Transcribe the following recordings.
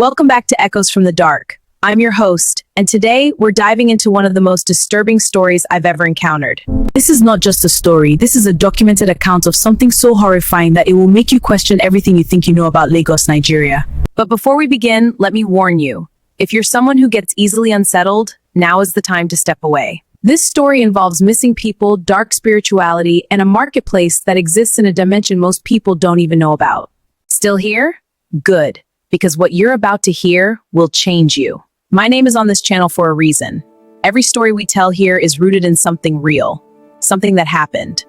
Welcome back to Echoes from the Dark. I'm your host, and today we're diving into one of the most disturbing stories I've ever encountered. This is not just a story, this is a documented account of something so horrifying that it will make you question everything you think you know about Lagos, Nigeria. But before we begin, let me warn you. If you're someone who gets easily unsettled, now is the time to step away. This story involves missing people, dark spirituality, and a marketplace that exists in a dimension most people don't even know about. Still here? Good. Because what you're about to hear will change you. My name is on this channel for a reason. Every story we tell here is rooted in something real, something that happened.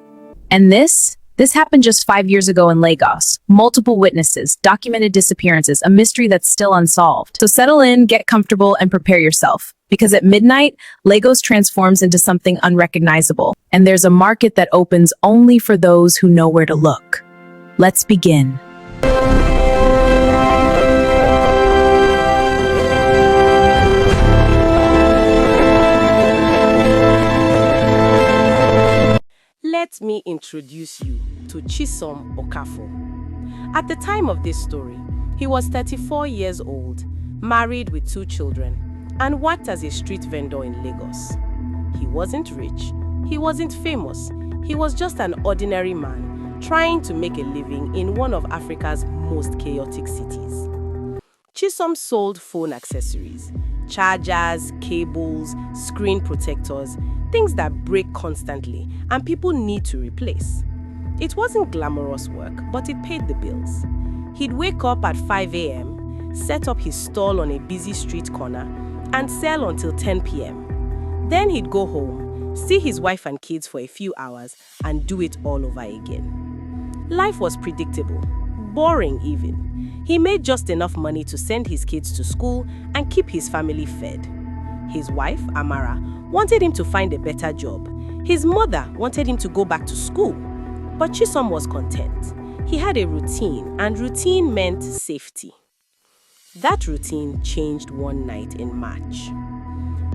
And this happened just 5 years ago in Lagos. Multiple witnesses, documented disappearances, a mystery that's still unsolved. So settle in, get comfortable, and prepare yourself. Because at midnight, Lagos transforms into something unrecognizable. And there's a market that opens only for those who know where to look. Let's begin. Let me introduce you to Chisom Okafor. At the time of this story, he was 34 years old, married with 2 children, and worked as a street vendor in Lagos. He wasn't rich, he wasn't famous, he was just an ordinary man trying to make a living in one of Africa's most chaotic cities. Chisom sold phone accessories, chargers, cables, screen protectors, things that break constantly and people need to replace. It wasn't glamorous work, but it paid the bills. He'd wake up at 5 a.m., set up his stall on a busy street corner, and sell until 10 p.m. Then he'd go home, see his wife and kids for a few hours, and do it all over again. Life was predictable, boring even. He made just enough money to send his kids to school and keep his family fed. His wife, Amara, wanted him to find a better job. His mother wanted him to go back to school. But Chisom was content. He had a routine, and routine meant safety. That routine changed one night in March.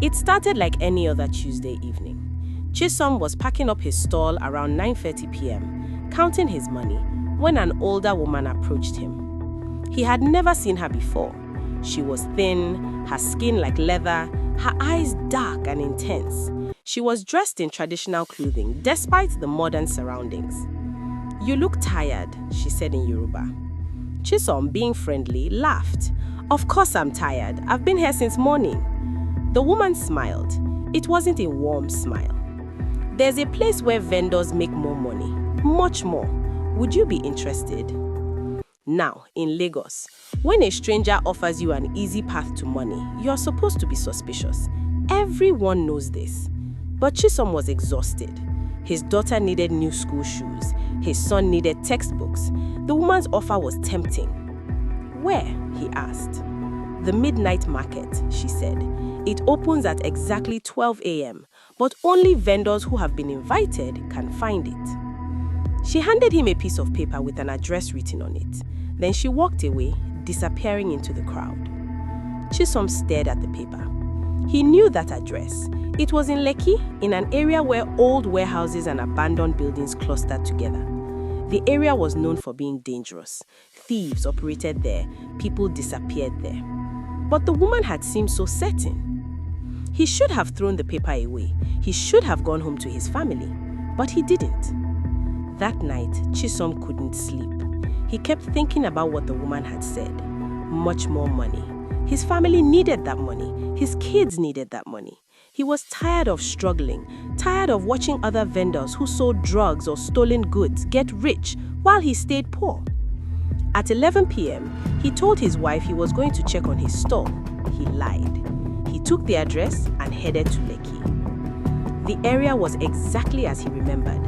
It started like any other Tuesday evening. Chisom was packing up his stall around 9:30 p.m., counting his money, when an older woman approached him. He had never seen her before. She was thin, her skin like leather, her eyes dark and intense. She was dressed in traditional clothing, despite the modern surroundings. "You look tired," she said in Yoruba. Chisom, being friendly, laughed. "Of course I'm tired. I've been here since morning." The woman smiled. It wasn't a warm smile. "There's a place where vendors make more money, much more. Would you be interested?" Now, in Lagos, when a stranger offers you an easy path to money, you're supposed to be suspicious. Everyone knows this. But Chisom was exhausted. His daughter needed new school shoes. His son needed textbooks. The woman's offer was tempting. "Where?" he asked. "The midnight market," she said. "It opens at exactly 12 a.m., but only vendors who have been invited can find it." She handed him a piece of paper with an address written on it. Then she walked away, disappearing into the crowd. Chisom stared at the paper. He knew that address. It was in Lekki, in an area where old warehouses and abandoned buildings clustered together. The area was known for being dangerous. Thieves operated there, people disappeared there. But the woman had seemed so certain. He should have thrown the paper away. He should have gone home to his family. But he didn't. That night, Chisom couldn't sleep. He kept thinking about what the woman had said. Much more money. His family needed that money. His kids needed that money. He was tired of struggling, tired of watching other vendors who sold drugs or stolen goods get rich while he stayed poor. At 11 p.m., he told his wife he was going to check on his stall. He lied. He took the address and headed to Lekki. The area was exactly as he remembered.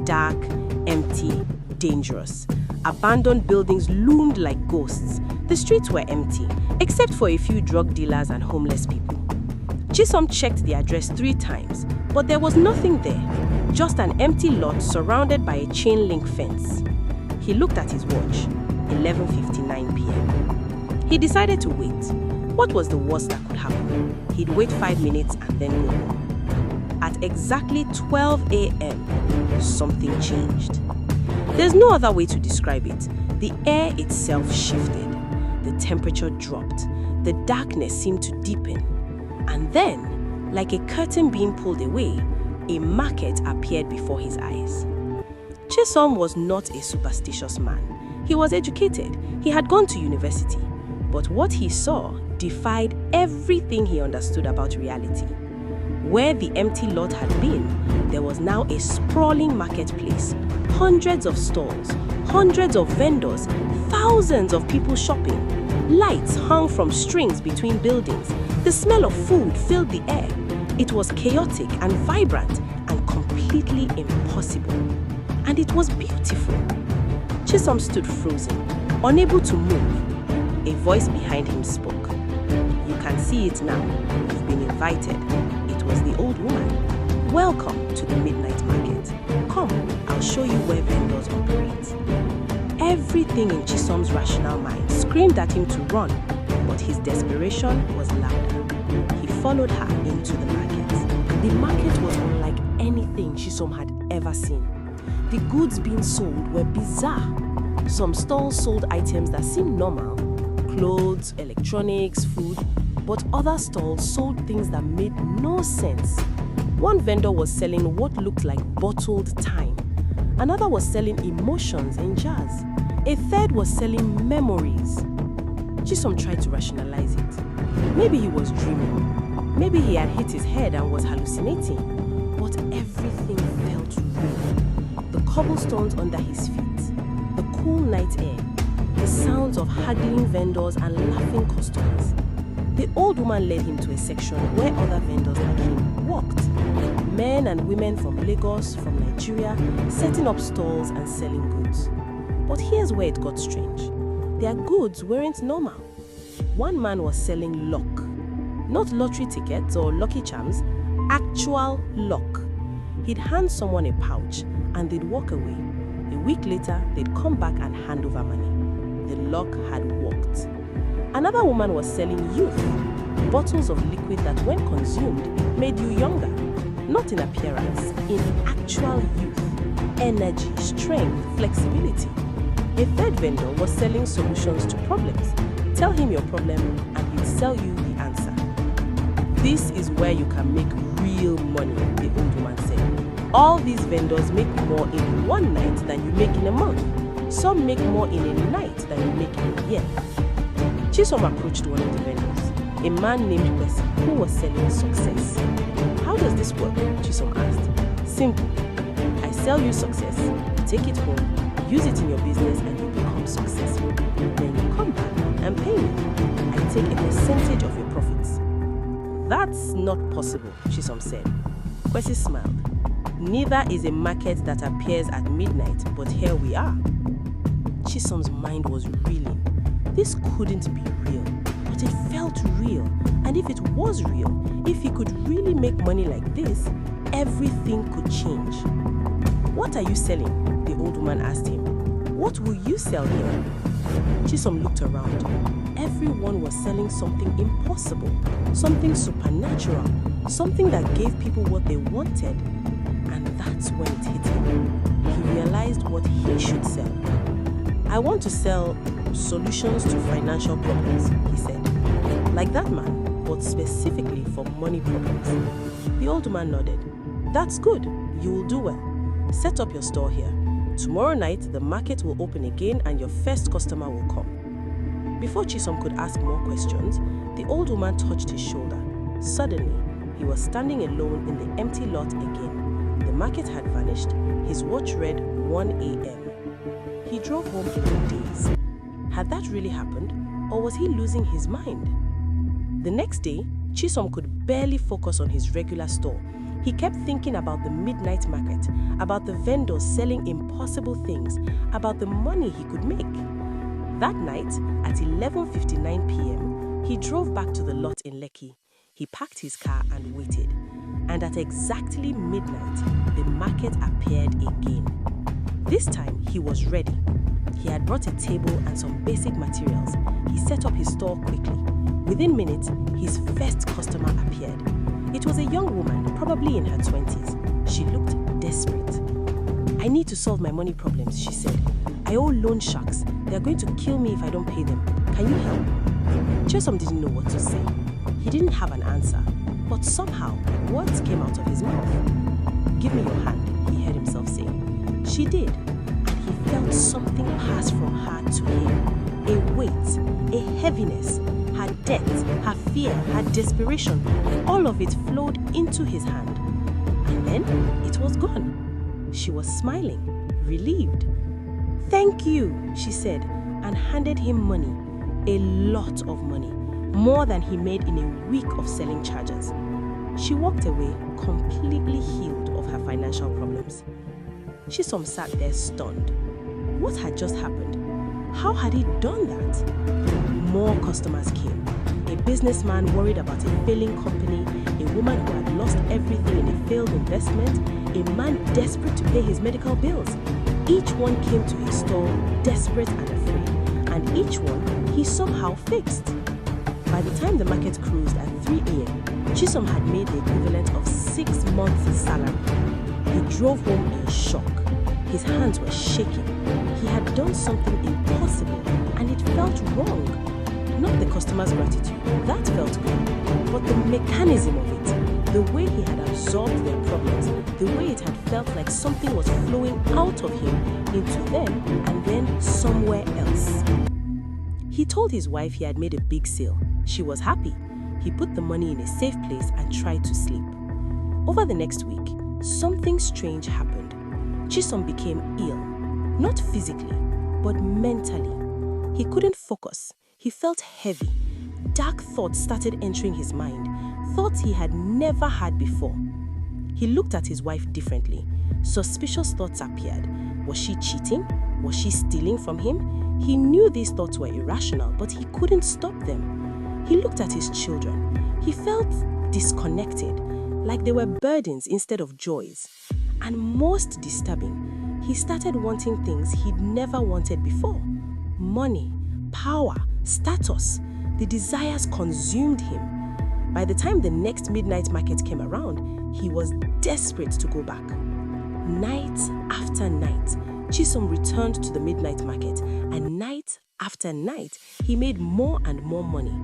Dark, empty, dangerous. Abandoned buildings loomed like ghosts. The streets were empty, except for a few drug dealers and homeless people. Chisom checked the address 3 times, but there was nothing there. Just an empty lot surrounded by a chain link fence. He looked at his watch, 11:59 p.m. He decided to wait. What was the worst that could happen? He'd wait 5 minutes and then go home. At exactly 12 a.m., something changed. There's no other way to describe it. The air itself shifted. The temperature dropped. The darkness seemed to deepen. And then, like a curtain being pulled away, a market appeared before his eyes. Chisom was not a superstitious man. He was educated. He had gone to university. But what he saw defied everything he understood about reality. Where the empty lot had been, there was now a sprawling marketplace, hundreds of stalls, hundreds of vendors, thousands of people shopping. Lights hung from strings between buildings. The smell of food filled the air. It was chaotic and vibrant and completely impossible. And it was beautiful. Chisom stood frozen, unable to move. A voice behind him spoke. "You can see it now. You've been invited." It was the old woman. "Welcome to the midnight market. Come, I'll show you where vendors operate." Everything in Chisom's rational mind screamed at him to run, but his desperation was louder. He followed her into the market. The market was unlike anything Chisom had ever seen. The goods being sold were bizarre. Some stalls sold items that seemed normal, clothes, electronics, food, but other stalls sold things that made no sense. One vendor was selling what looked like bottled time. Another was selling emotions in jars. A third was selling memories. Chisom tried to rationalize it. Maybe he was dreaming. Maybe he had hit his head and was hallucinating. But everything felt real. The cobblestones under his feet, the cool night air, the sounds of haggling vendors and laughing customers. The old woman led him to a section where other vendors like him walked. Men and women from Lagos, from Nigeria, setting up stalls and selling goods. But here's where it got strange. Their goods weren't normal. One man was selling luck. Not lottery tickets or lucky charms, actual luck. He'd hand someone a pouch and they'd walk away. A week later, they'd come back and hand over money. The luck had worked. Another woman was selling youth. Bottles of liquid that when consumed made you younger. Not in appearance, in actual youth. Energy, strength, flexibility. A third vendor was selling solutions to problems. Tell him your problem and he'll sell you the answer. "This is where you can make real money," the old woman said. "All these vendors make more in one night than you make in a month. Some make more in a night than you make in a year." Chisom approached one of the vendors, a man named Bessie, who was selling success. "How does this work?" Chisom asked. "Simple. I sell you success, take it home, use it in your business and you become successful. Then you come back and pay me. I take a percentage of your profits." "That's not possible," Chisom said. Kwesi smiled. "Neither is a market that appears at midnight, but here we are." Chisom's mind was reeling. This couldn't be real, but it felt real. And if it was real, if he could really make money like this, everything could change. "What are you selling?" the old woman asked him. "What will you sell here?" Chisom looked around. Everyone was selling something impossible, something supernatural, something that gave people what they wanted. And that's when it hit him. He realized what he should sell. "I want to sell solutions to financial problems," he said. "Like that man, but specifically for money problems." The old man nodded. "That's good. You will do well. Set up your store here. Tomorrow night, the market will open again and your first customer will come." Before Chisom could ask more questions, the old woman touched his shoulder. Suddenly, he was standing alone in the empty lot again. The market had vanished. His watch read 1 a.m. He drove home in a daze. Had that really happened, or was he losing his mind? The next day, Chisom could barely focus on his regular store. He kept thinking about the midnight market, about the vendors selling impossible things, about the money he could make. That night, at 11:59 p.m., he drove back to the lot in Lekki. He parked his car and waited. And at exactly midnight, the market appeared again. This time, he was ready. He had brought a table and some basic materials. He set up his store quickly. Within minutes, his first customer appeared. It was a young woman, probably in her 20s. She looked desperate. "I need to solve my money problems," she said. "I owe loan sharks. They are going to kill me if I don't pay them." Can you help? Chisom didn't know what to say. He didn't have an answer, but somehow words came out of his mouth. Give me your hand, he heard himself say. She did, and he felt something pass from her to him. A weight, a heaviness, her debt, her fear, her desperation, all of it flowed into his hand. And then it was gone. She was smiling, relieved. "Thank you," she said, and handed him money. A lot of money, more than he made in a week of selling chargers. She walked away completely healed of her financial problems. Chisom sat there stunned. What had just happened? How had he done that? More customers came. A businessman worried about a failing company, a woman who had lost everything in a failed investment, a man desperate to pay his medical bills. Each one came to his store desperate and afraid, and each one he somehow fixed. By the time the market closed at 3 a.m., Chisom had made the equivalent of 6 months' salary. He drove home in shock. His hands were shaking. He had done something impossible, and it felt wrong. Not the customer's gratitude, that felt good, but the mechanism of it, the way he had absorbed their problems, the way it had felt like something was flowing out of him into them and then somewhere else. He told his wife he had made a big sale. She was happy. He put the money in a safe place and tried to sleep. Over the next week, something strange happened. Chisom became ill, not physically, but mentally. He couldn't focus. He felt heavy. Dark thoughts started entering his mind, thoughts he had never had before. He looked at his wife differently. Suspicious thoughts appeared. Was she cheating? Was she stealing from him? He knew these thoughts were irrational, but he couldn't stop them. He looked at his children. He felt disconnected, like they were burdens instead of joys. And most disturbing, he started wanting things he'd never wanted before. Money, power, status. The desires consumed him. By the time the next midnight market came around, he was desperate to go back. Night after night, Chisom returned to the midnight market, and night after night, he made more and more money.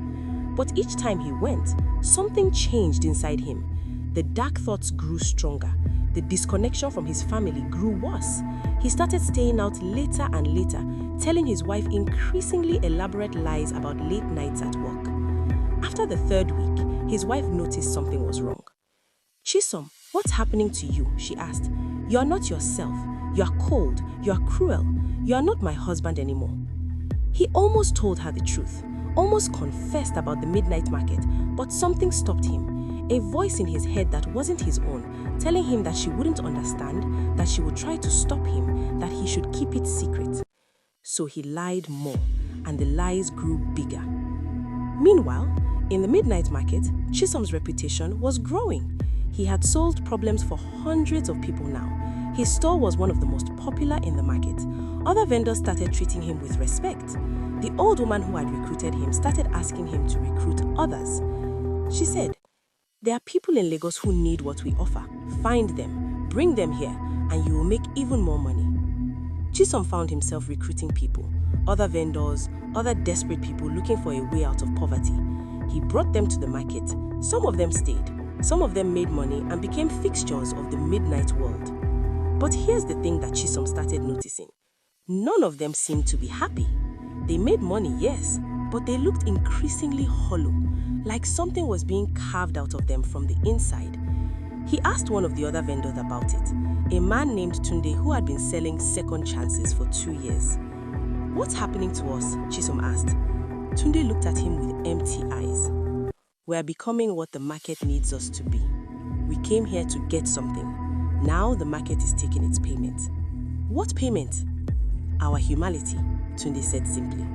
But each time he went, something changed inside him. The dark thoughts grew stronger. The disconnection from his family grew worse. He started staying out later and later, telling his wife increasingly elaborate lies about late nights at work. After the third week, his wife noticed something was wrong. "Chisom, what's happening to you?" she asked. "You're not yourself. You're cold. You're cruel. You're not my husband anymore." He almost told her the truth, almost confessed about the midnight market, but something stopped him. A voice in his head that wasn't his own, telling him that she wouldn't understand, that she would try to stop him, that he should keep it secret. So he lied more, and the lies grew bigger. Meanwhile, in the midnight market, Chisom's reputation was growing. He had solved problems for hundreds of people now. His store was one of the most popular in the market. Other vendors started treating him with respect. The old woman who had recruited him started asking him to recruit others. She said, "There are people in Lagos who need what we offer. Find them, bring them here, and you will make even more money." Chisom found himself recruiting people, other vendors, other desperate people looking for a way out of poverty. He brought them to the market. Some of them stayed. Some of them made money and became fixtures of the midnight world. But here's the thing that Chisom started noticing. None of them seemed to be happy. They made money, yes, but they looked increasingly hollow, like something was being carved out of them from the inside. He asked one of the other vendors about it, a man named Tunde who had been selling second chances for 2 years. "What's happening to us?" Chisom asked. Tunde looked at him with empty eyes. "We are becoming what the market needs us to be. We came here to get something. Now the market is taking its payment." "What payment?" "Our humanity," Tunde said simply.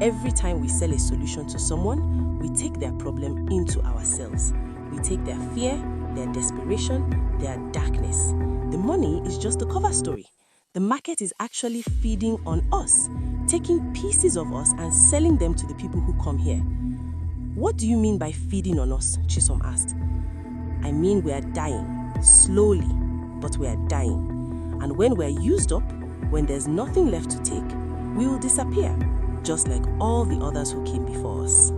"Every time we sell a solution to someone, we take their problem into ourselves. We take their fear, their desperation, their darkness. The money is just the cover story. The market is actually feeding on us, taking pieces of us and selling them to the people who come here." "What do you mean by feeding on us?" Chisom asked. "I mean we are dying, slowly, but we are dying. And when we're used up, when there's nothing left to take, we will disappear. just like all the others who came before us.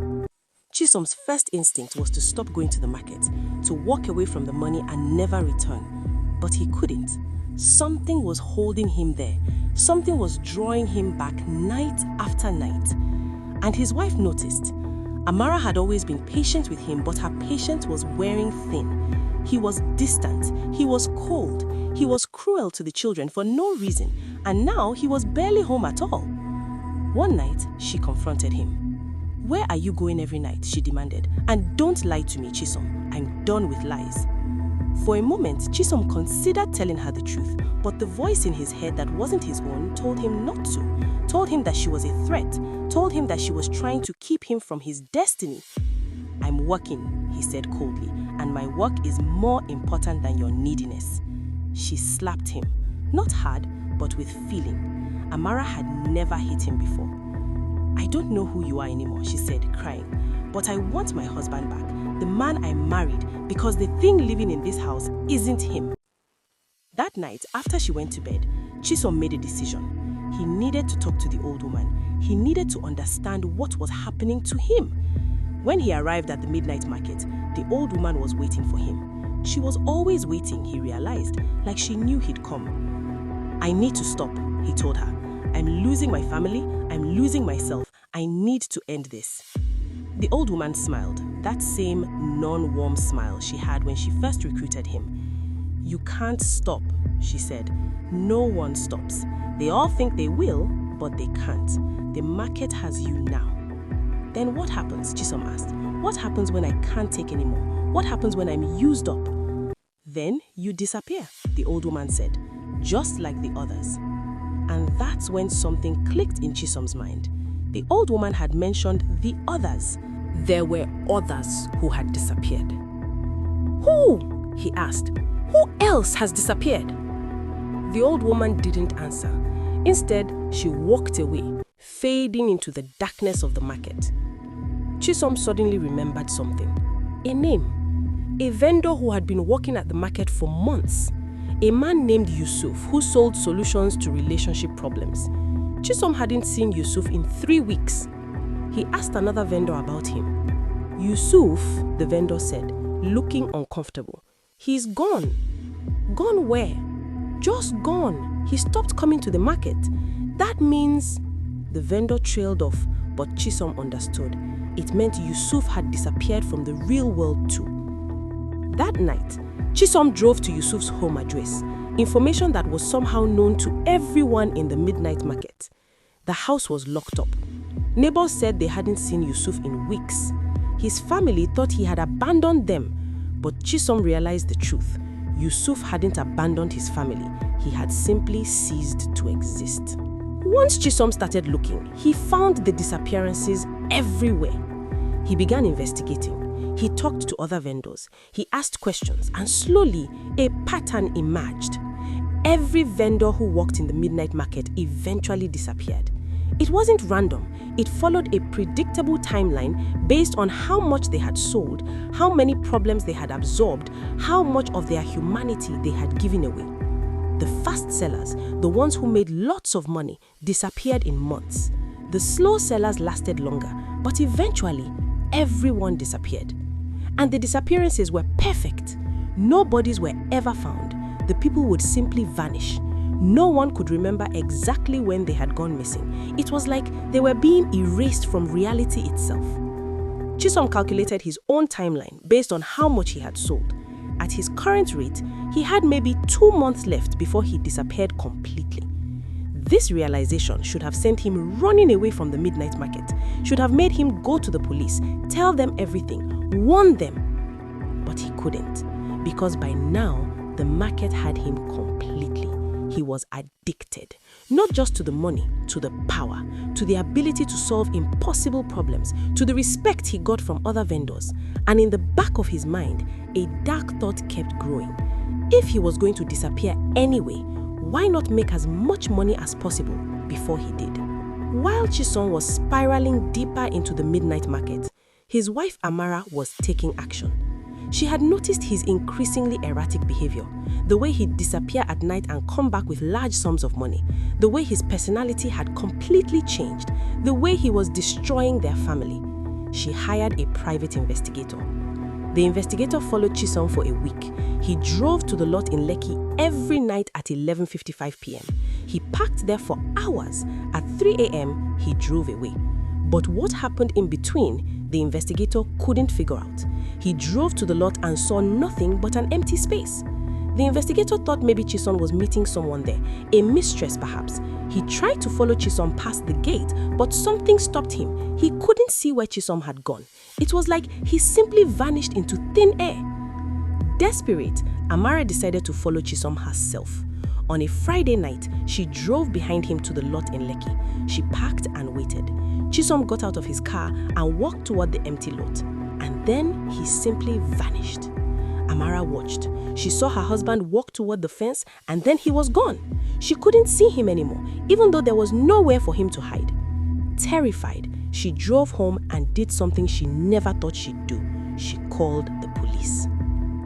Chisom's first instinct was to stop going to the market, to walk away from the money and never return. But he couldn't. Something was holding him there. Something was drawing him back night after night. And his wife noticed. Amara had always been patient with him, but her patience was wearing thin. He was distant. He was cold. He was cruel to the children for no reason. And now he was barely home at all. One night, she confronted him. "Where are you going every night?" she demanded. "And don't lie to me, Chisom. I'm done with lies." For a moment, Chisom considered telling her the truth, but the voice in his head that wasn't his own told him not to, told him that she was a threat, told him that she was trying to keep him from his destiny. "I'm working," he said coldly, "and my work is more important than your neediness." She slapped him, not hard, but with feeling. Amara had never hit him before. "I don't know who you are anymore," she said, crying, "but I want my husband back, the man I married, because the thing living in this house isn't him." That night, after she went to bed, Chisom made a decision. He needed to talk to the old woman. He needed to understand what was happening to him. When he arrived at the midnight market, the old woman was waiting for him. She was always waiting, he realized, like she knew he'd come. "I need to stop," he told her. "I'm losing my family. I'm losing myself. I need to end this." The old woman smiled, that same non-warm smile she had when she first recruited him. "You can't stop," she said. "No one stops. They all think they will, but they can't. The market has you now." "Then what happens?" Chisom asked. "What happens when I can't take anymore? What happens when I'm used up?" "Then you disappear," the old woman said, "just like the others." And that's when something clicked in Chisom's mind. The old woman had mentioned the others. There were others who had disappeared. "Who?" he asked. "Who else has disappeared?" The old woman didn't answer. Instead, she walked away, fading into the darkness of the market. Chisom suddenly remembered something. A name. A vendor who had been working at the market for months. A man named Yusuf who sold solutions to relationship problems. Chisom hadn't seen Yusuf in 3 weeks. He asked another vendor about him. "Yusuf," the vendor said, looking uncomfortable. "He's gone." "Gone where?" "Just gone. He stopped coming to the market." "That means..." The vendor trailed off, but Chisom understood. It meant Yusuf had disappeared from the real world too. That night, Chisom drove to Yusuf's home address, information that was somehow known to everyone in the midnight market. The house was locked up. Neighbors said they hadn't seen Yusuf in weeks. His family thought he had abandoned them, but Chisom realized the truth. Yusuf hadn't abandoned his family. He had simply ceased to exist. Once Chisom started looking, he found the disappearances everywhere. He began investigating. He talked to other vendors. He asked questions, and slowly, a pattern emerged. Every vendor who worked in the midnight market eventually disappeared. It wasn't random. It followed a predictable timeline based on how much they had sold, how many problems they had absorbed, how much of their humanity they had given away. The fast sellers, the ones who made lots of money, disappeared in months. The slow sellers lasted longer, but eventually, everyone disappeared. And the disappearances were perfect. No bodies were ever found. The people would simply vanish. No one could remember exactly when they had gone missing. It was like they were being erased from reality itself. Chisom calculated his own timeline based on how much he had sold. At his current rate, he had maybe 2 months left before he disappeared completely. This realization should have sent him running away from the midnight market, should have made him go to the police, tell them everything, warn them. But he couldn't, because by now, the market had him completely. He was addicted, not just to the money, to the power, to the ability to solve impossible problems, to the respect he got from other vendors. And in the back of his mind, a dark thought kept growing. If he was going to disappear anyway, why not make as much money as possible before he did? While Chisom was spiraling deeper into the midnight market, his wife Amara was taking action. She had noticed his increasingly erratic behavior, the way he'd disappear at night and come back with large sums of money, the way his personality had completely changed, the way he was destroying their family. She hired a private investigator. The investigator followed Chisom for a week. He drove to the lot in Lekki every night at 11:55 p.m. He parked there for hours. At 3 a.m., he drove away. But what happened in between, the investigator couldn't figure out. He drove to the lot and saw nothing but an empty space. The investigator thought maybe Chisom was meeting someone there, a mistress perhaps. He tried to follow Chisom past the gate, but something stopped him. He couldn't see where Chisom had gone. It was like he simply vanished into thin air. Desperate, Amara decided to follow Chisom herself. On a Friday night, she drove behind him to the lot in Lekki. She parked and waited. Chisom got out of his car and walked toward the empty lot. And then he simply vanished. Amara watched. She saw her husband walk toward the fence and then he was gone. She couldn't see him anymore, even though there was nowhere for him to hide. Terrified, she drove home and did something she never thought she'd do. She called the police.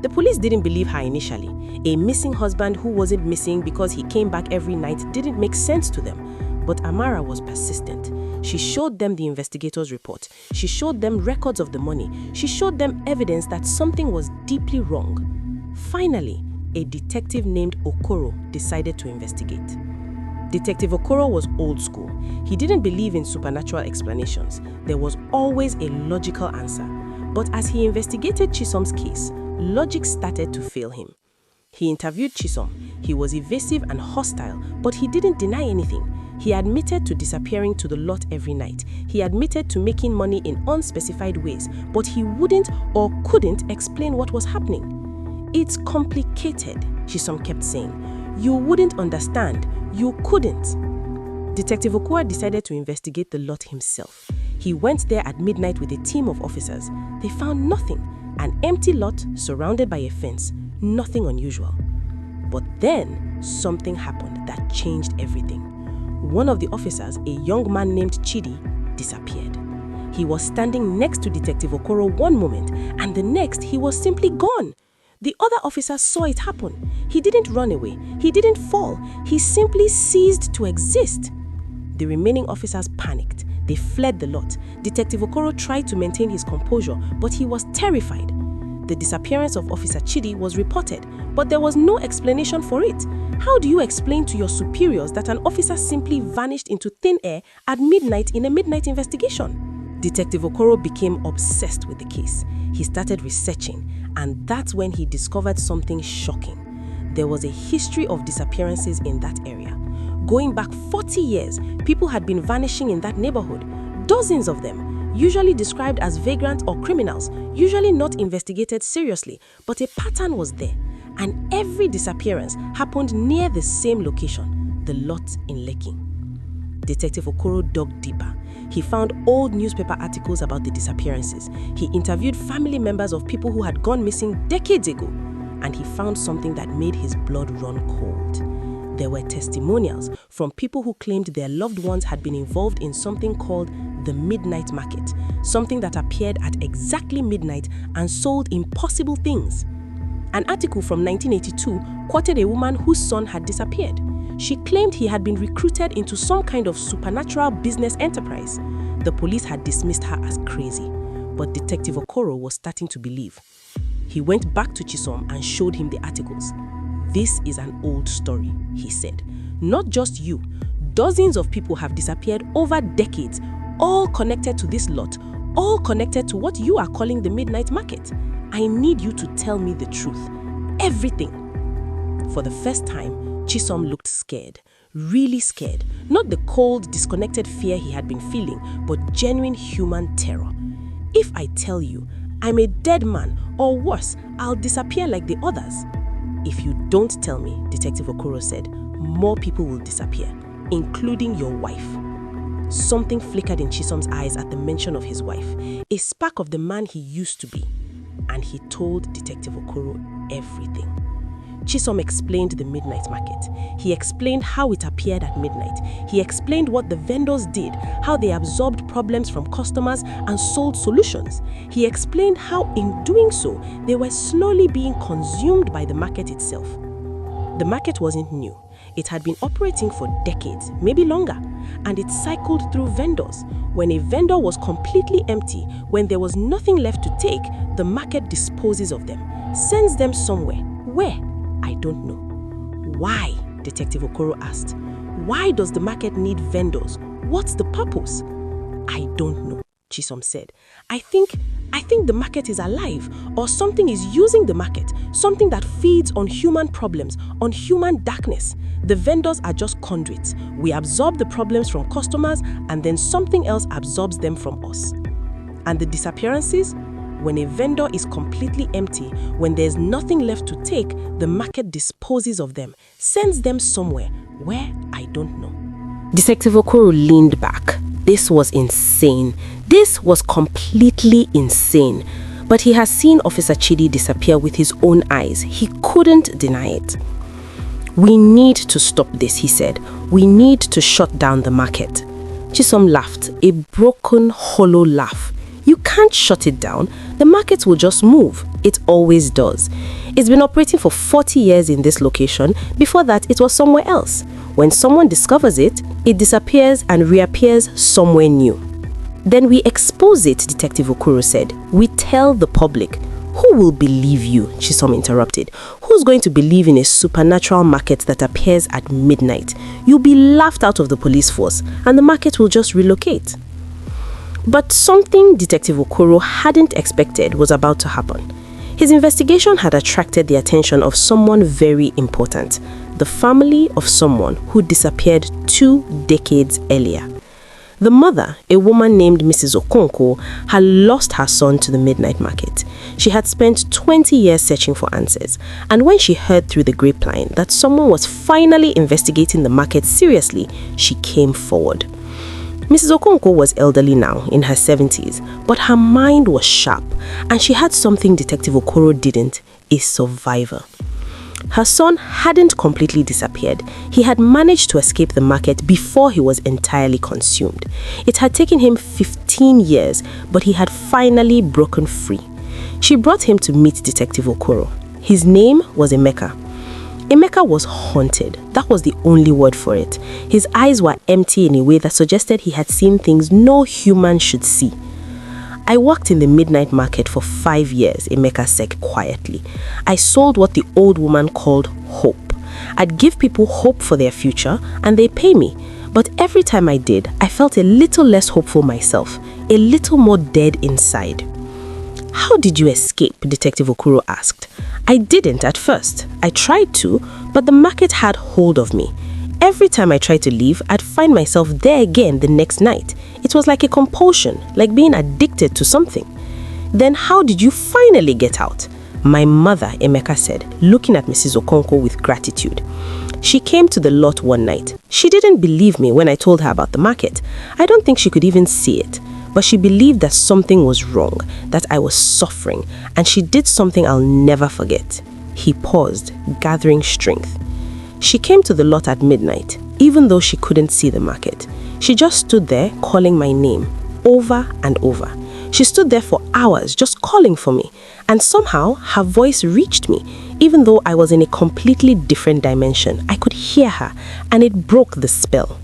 The police didn't believe her initially. A missing husband who wasn't missing because he came back every night didn't make sense to them. But Amara was persistent. She showed them the investigator's report. She showed them records of the money. She showed them evidence that something was deeply wrong. Finally, a detective named Okoro decided to investigate. Detective Okoro was old school. He didn't believe in supernatural explanations. There was always a logical answer. But as he investigated Chisom's case, logic started to fail him. He interviewed Chisom. He was evasive and hostile, but he didn't deny anything. He admitted to disappearing to the lot every night. He admitted to making money in unspecified ways, but he wouldn't or couldn't explain what was happening. It's complicated, Chisom kept saying. You wouldn't understand. You couldn't. Detective Okoro decided to investigate the lot himself. He went there at midnight with a team of officers. They found nothing. An empty lot surrounded by a fence. Nothing unusual. But then something happened that changed everything. One of the officers, a young man named Chidi, disappeared. He was standing next to Detective Okoro one moment, and the next he was simply gone. The other officers saw it happen. He didn't run away. He didn't fall. He simply ceased to exist. The remaining officers panicked. They fled the lot. Detective Okoro tried to maintain his composure, but he was terrified. The disappearance of Officer Chidi was reported, but there was no explanation for it. How do you explain to your superiors that an officer simply vanished into thin air at midnight in a midnight investigation? Detective Okoro became obsessed with the case. He started researching, and that's when he discovered something shocking. There was a history of disappearances in that area. Going back 40 years, people had been vanishing in that neighborhood. Dozens of them. Usually described as vagrants or criminals, usually not investigated seriously, but a pattern was there. And every disappearance happened near the same location, the lot in Lekki. Detective Okoro dug deeper. He found old newspaper articles about the disappearances. He interviewed family members of people who had gone missing decades ago, and he found something that made his blood run cold. There were testimonials from people who claimed their loved ones had been involved in something called the midnight market, something that appeared at exactly midnight and sold impossible things. An article from 1982 quoted a woman whose son had disappeared. She claimed he had been recruited into some kind of supernatural business enterprise. The police had dismissed her as crazy, but Detective Okoro was starting to believe. He went back to Chisom and showed him the articles. This is an old story, he said. Not just you. Dozens of people have disappeared over decades, all connected to this lot, all connected to what you are calling the midnight market. I need you to tell me the truth. Everything. For the first time, Chisom looked scared, really scared. Not the cold, disconnected fear he had been feeling, but genuine human terror. If I tell you, I'm a dead man, or worse, I'll disappear like the others. If you don't tell me, Detective Okoro said, more people will disappear, including your wife. Something flickered in Chisom's eyes at the mention of his wife, a spark of the man he used to be. And he told Detective Okoro everything. Chisom explained the midnight market. He explained how it appeared at midnight. He explained what the vendors did, how they absorbed problems from customers and sold solutions. He explained how, in doing so, they were slowly being consumed by the market itself. The market wasn't new. It had been operating for decades, maybe longer, and it cycled through vendors. When a vendor was completely empty, when there was nothing left to take, the market disposes of them, sends them somewhere. Where? I don't know. Why? Detective Okoro asked. Why does the market need vendors? What's the purpose? I don't know, Chisom said. I think the market is alive, or something is using the market, something that feeds on human problems, on human darkness. The vendors are just conduits. We absorb the problems from customers, and then something else absorbs them from us. And the disappearances? When a vendor is completely empty, when there's nothing left to take, the market disposes of them, sends them somewhere. Where? I don't know. Detective Okoro leaned back. This was insane. This was completely insane. But he has seen Officer Chidi disappear with his own eyes. He couldn't deny it. We need to stop this, he said. We need to shut down the market. Chisom laughed, a broken, hollow laugh. You can't shut it down. The market will just move. It always does. It's been operating for 40 years in this location. Before that, it was somewhere else. When someone discovers it, it disappears and reappears somewhere new. Then we expose it, Detective Okoro said. We tell the public. Who will believe you? Chisom interrupted. Who's going to believe in a supernatural market that appears at midnight? You'll be laughed out of the police force, and the market will just relocate. But something Detective Okoro hadn't expected was about to happen. His investigation had attracted the attention of someone very important, the family of someone who disappeared 2 decades earlier. The mother, a woman named Mrs. Okonkwo, had lost her son to the midnight market. She had spent 20 years searching for answers, and when she heard through the grapevine that someone was finally investigating the market seriously, she came forward. Mrs. Okonkwo was elderly now, in her 70s, but her mind was sharp, and she had something Detective Okoro didn't, a survivor. Her son hadn't completely disappeared. He had managed to escape the market before he was entirely consumed. It had taken him 15 years, but he had finally broken free. She brought him to meet Detective Okoro. His name was Emeka. Emeka was haunted. That was the only word for it. His eyes were empty in a way that suggested he had seen things no human should see. I worked in the midnight market for 5 years, Emeka said quietly. I sold what the old woman called hope. I'd give people hope for their future, and they pay me. But every time I did, I felt a little less hopeful myself, a little more dead inside. How did you escape? Detective Okoro asked. I didn't at first. I tried to, but the market had hold of me. Every time I tried to leave, I'd find myself there again the next night. It was like a compulsion, like being addicted to something. Then how did you finally get out? My mother, Emeka said, looking at Mrs. Okonkwo with gratitude. She came to the lot one night. She didn't believe me when I told her about the market. I don't think she could even see it. But she believed that something was wrong, that I was suffering, and she did something I'll never forget. He paused, gathering strength. She came to the lot at midnight, even though she couldn't see the market. She just stood there calling my name, over and over. She stood there for hours just calling for me, and somehow her voice reached me. Even though I was in a completely different dimension, I could hear her, and it broke the spell.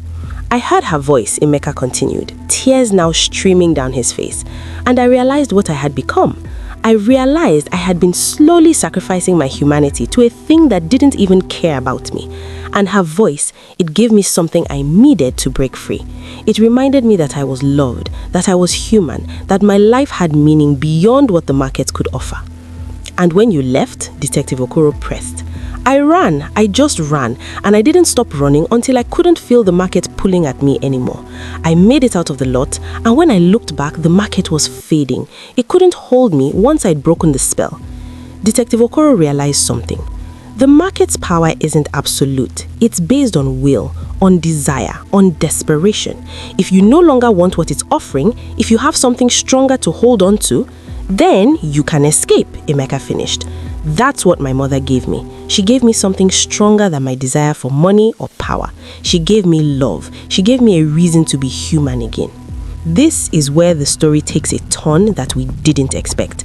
I heard her voice, Emeka continued, tears now streaming down his face, and I realized what I had become. I realized I had been slowly sacrificing my humanity to a thing that didn't even care about me. And her voice, it gave me something I needed to break free. It reminded me that I was loved, that I was human, that my life had meaning beyond what the market could offer. And when you left, Detective Okoro pressed. I just ran, and I didn't stop running until I couldn't feel the market pulling at me anymore. I made it out of the lot, and when I looked back, the market was fading. It couldn't hold me once I'd broken the spell. Detective Okoro realized something. The market's power isn't absolute. It's based on will, on desire, on desperation. If you no longer want what it's offering, if you have something stronger to hold on to, then you can escape, Emeka finished. That's what my mother gave me. She gave me something stronger than my desire for money or power. She gave me love. She gave me a reason to be human again. This is where the story takes a turn that we didn't expect.